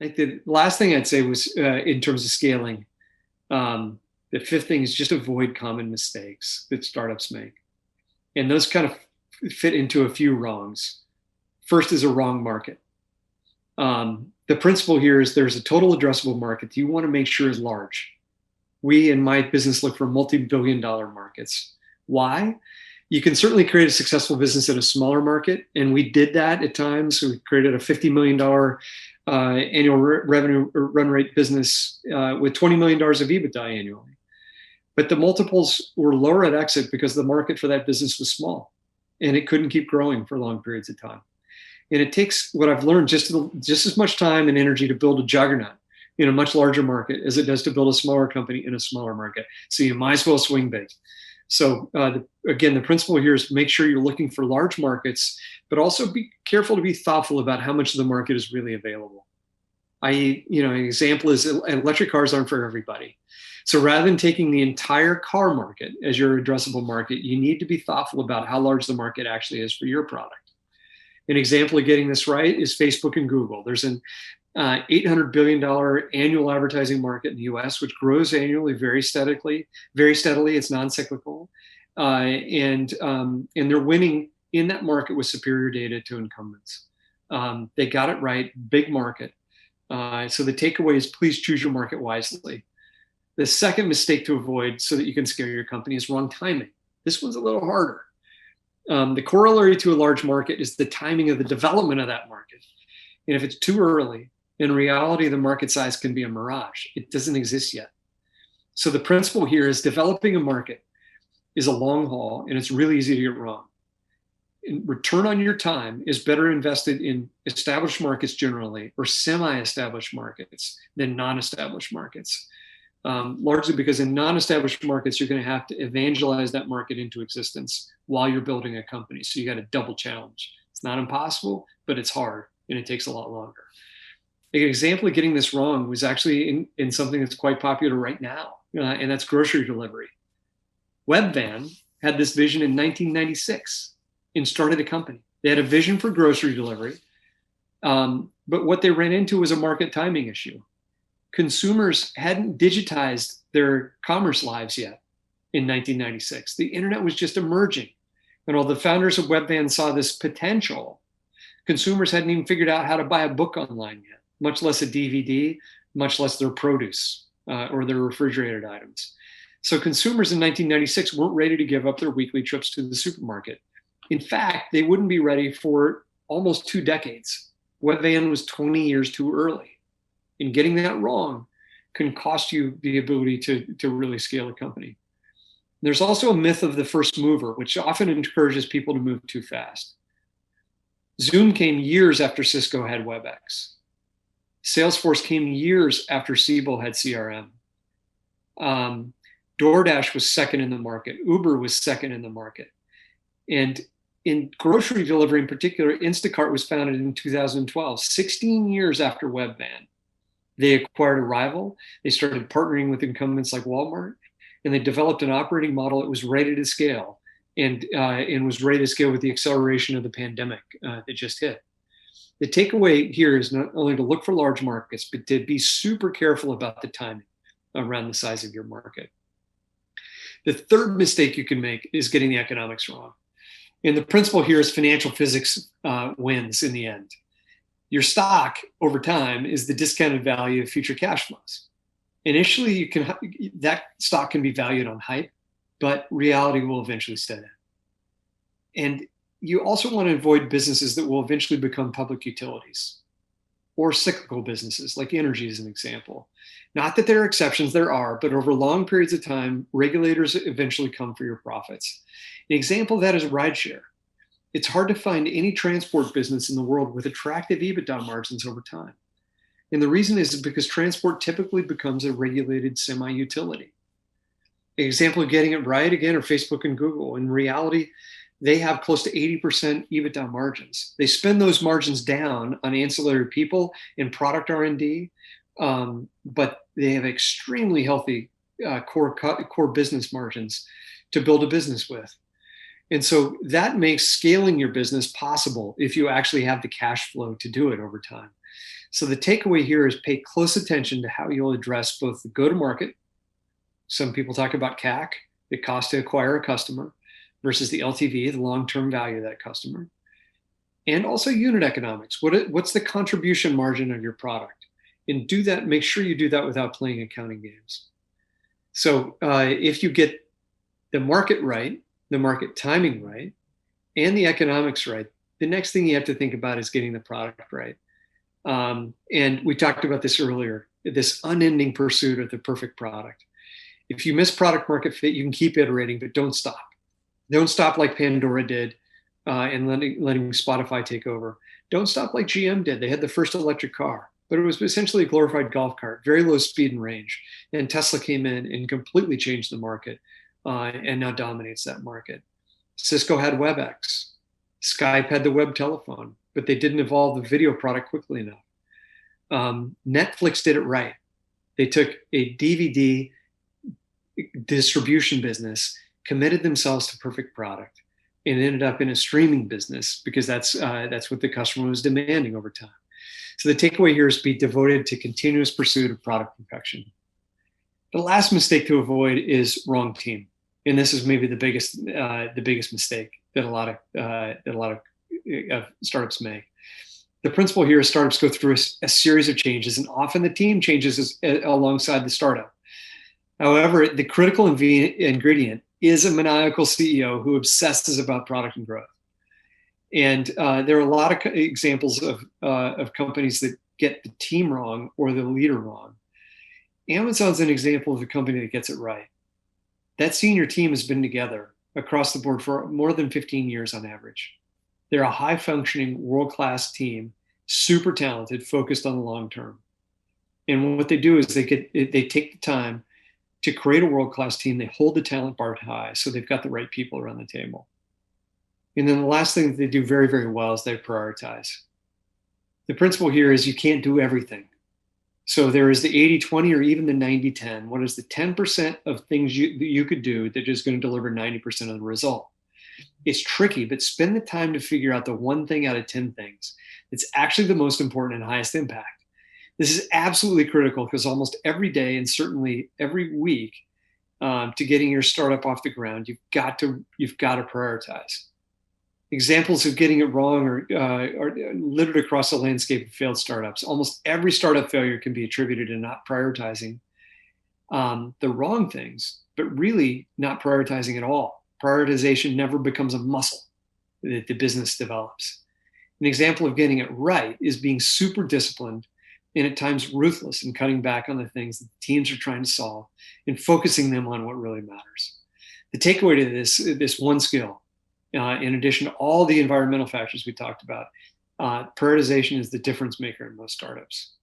I think the last thing I'd say was in terms of scaling, the fifth thing is just avoid common mistakes that startups make. And those kind of fit into a few wrongs. First is a wrong market. The principle here is there's a total addressable market that you want to make sure is large. We in my business look for multi-billion-dollar markets. Why? You can certainly create a successful business in a smaller market, and we did that at times. We created a $50 million annual revenue run rate business with $20 million of EBITDA annually. But the multiples were lower at exit because the market for that business was small, and it couldn't keep growing for long periods of time. And it takes, what I've learned, just as much time and energy to build a juggernaut in a much larger market as it does to build a smaller company in a smaller market. So you might as well swing big. So again, the principle here is make sure you're looking for large markets, but also be careful to be thoughtful about how much of the market is really available. An example is electric cars aren't for everybody. So rather than taking the entire car market as your addressable market, you need to be thoughtful about how large the market actually is for your product. An example of getting this right is Facebook and Google. There's an $800 billion annual advertising market in the US, which grows annually very steadily. It's non-cyclical. And they're winning in that market with superior data to incumbents. They got it right, big market. So the takeaway is please choose your market wisely. The second mistake to avoid so that you can scale your company is wrong timing. This one's a little harder. The corollary to a large market is the timing of the development of that market. And if it's too early, in reality, the market size can be a mirage. It doesn't exist yet. So the principle here is developing a market is a long haul, and it's really easy to get wrong. And return on your time is better invested in established markets generally, or semi-established markets than non-established markets. Largely because in non-established markets, you're going to have to evangelize that market into existence while you're building a company. So you got a double challenge. It's not impossible, but it's hard, and it takes a lot longer. An example of getting this wrong was actually in something that's quite popular right now, and that's grocery delivery. Webvan had this vision in 1996 and started a company. They had a vision for grocery delivery, but what they ran into was a market timing issue. Consumers hadn't digitized their commerce lives yet in 1996. The internet was just emerging. And although the founders of Webvan saw this potential, consumers hadn't even figured out how to buy a book online yet, much less a DVD, much less their produce or their refrigerated items. So consumers in 1996 weren't ready to give up their weekly trips to the supermarket. In fact, they wouldn't be ready for almost 2 decades. Webvan was 20 years too early. And getting that wrong can cost you the ability to really scale a company. There's also a myth of the first mover, which often encourages people to move too fast. Zoom came years after Cisco had WebEx. Salesforce came years after Siebel had CRM. DoorDash was second in the market. Uber was second in the market. And in grocery delivery in particular, Instacart was founded in 2012, 16 years after Webvan. They acquired a rival. They started partnering with incumbents like Walmart, and they developed an operating model that was ready to scale and was ready to scale with the acceleration of the pandemic that just hit. The takeaway here is not only to look for large markets, but to be super careful about the timing around the size of your market. The third mistake you can make is getting the economics wrong. And the principle here is financial physics wins in the end. Your stock over time is the discounted value of future cash flows. Initially, that stock can be valued on hype, but reality will eventually set in. And you also want to avoid businesses that will eventually become public utilities or cyclical businesses, like energy is an example. Not that there are exceptions, there are, but over long periods of time, regulators eventually come for your profits. An example of that is rideshare. It's hard to find any transport business in the world with attractive EBITDA margins over time. And the reason is because transport typically becomes a regulated semi-utility. An example of getting it right, again, are Facebook and Google. In reality, they have close to 80% EBITDA margins. They spend those margins down on ancillary people and product R&D, but they have extremely healthy core business margins to build a business with. And so that makes scaling your business possible if you actually have the cash flow to do it over time. So the takeaway here is pay close attention to how you'll address both the go-to-market. Some people talk about CAC, the cost to acquire a customer, versus the LTV, the long-term value of that customer. And also unit economics. What's the contribution margin of your product? And do that, make sure you do that without playing accounting games. So if you get the market right, the market timing right, and the economics right, the next thing you have to think about is getting the product right. And we talked about this earlier, this unending pursuit of the perfect product. If you miss product market fit, you can keep iterating, but don't stop. Don't stop like Pandora did and letting Spotify take over. Don't stop like GM did. They had the first electric car, but it was essentially a glorified golf cart, very low speed and range. And Tesla came in and completely changed the market and now dominates that market. Cisco had WebEx. Skype had the web telephone, but they didn't evolve the video product quickly enough. Netflix did it right. They took a DVD distribution business, committed themselves to perfect product, and ended up in a streaming business because that's what the customer was demanding over time. So the takeaway here is be devoted to continuous pursuit of product perfection. The last mistake to avoid is wrong team, and this is maybe the biggest mistake that a lot of startups make. The principle here is startups go through a series of changes, and often the team changes alongside the startup. However, the critical ingredient is a maniacal CEO who obsesses about product and growth. And there are a lot of examples of companies that get the team wrong or the leader wrong. Amazon's an example of a company that gets it right. That senior team has been together across the board for more than 15 years on average. They're a high-functioning, world-class team, super talented, focused on the long term. And what they do is they take the time to create a world-class team. They hold the talent bar high, so they've got the right people around the table. And then the last thing that they do very, very well is they prioritize. The principle here is you can't do everything. So there is the 80-20 or even the 90-10. What is the 10% of things you could do that is going to deliver 90% of the result? It's tricky, but spend the time to figure out the one thing out of 10 things that's actually the most important and highest impact. This is absolutely critical because almost every day and certainly every week to getting your startup off the ground, you've got to prioritize. Examples of getting it wrong are littered across the landscape of failed startups. Almost every startup failure can be attributed to not prioritizing the wrong things, but really not prioritizing at all. Prioritization never becomes a muscle that the business develops. An example of getting it right is being super disciplined and at times ruthless in cutting back on the things that the teams are trying to solve and focusing them on what really matters. The takeaway to this one skill, in addition to all the environmental factors we talked about, prioritization is the difference maker in most startups.